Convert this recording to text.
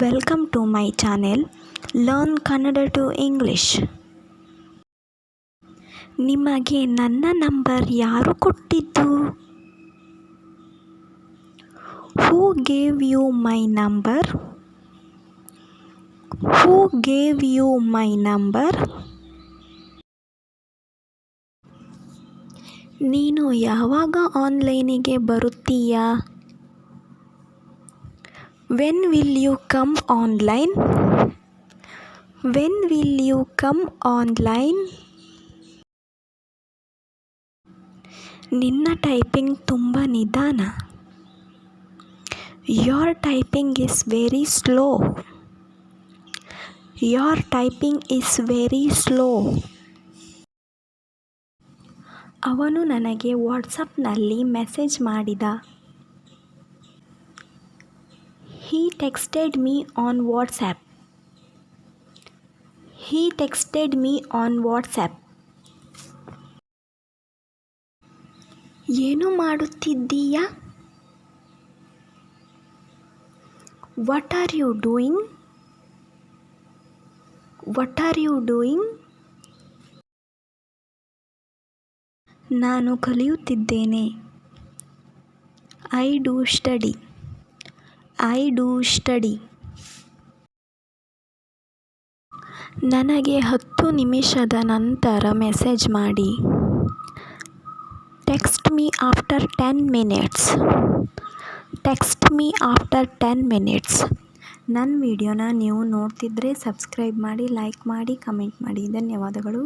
Welcome to my channel learn Kannada to English. ನಿಮಗೆ ನನ್ನ number ಯಾರು ಕೊಟ್ಟಿದ್ದು? Who gave you my number? Who gave you my number? ನೀನು ಯಾವಾಗ ಆನ್ಲೈನಿಗೆ ಬರುತ್ತೀಯಾ? When will you come online? When will you come online? ನಿನ್ನ typing ತುಂಬ ನಿಧಾನ. Your typing is very slow. Your typing is very slow. ಅವನು ನನಗೆ ವಾಟ್ಸಪ್ನಲ್ಲಿ message ಮಾಡಿದ. He texted me on WhatsApp. He texted me on WhatsApp. ಏನು ಮಾಡುತ್ತಿದ್ದೀಯಾ? What are you doing? What are you doing? ನಾನು ಕಲಿಯುತ್ತಿದ್ದೇನೆ. I do study. I do study. ನನಗೆ 10 ನಿಮಿಷದ ನಂತರ message ಮಾಡಿ. Text me after 10 minutes. Text me after 10 minutes. ನನ್ನ ವಿಡಿಯೋನ ನೀವು ನೋಡ್ತಿದ್ರೆ ಸಬ್ಸ್ಕ್ರೈಬ್ ಮಾಡಿ, ಲೈಕ್ ಮಾಡಿ, ಕಮೆಂಟ್ ಮಾಡಿ. ಧನ್ಯವಾದಗಳು.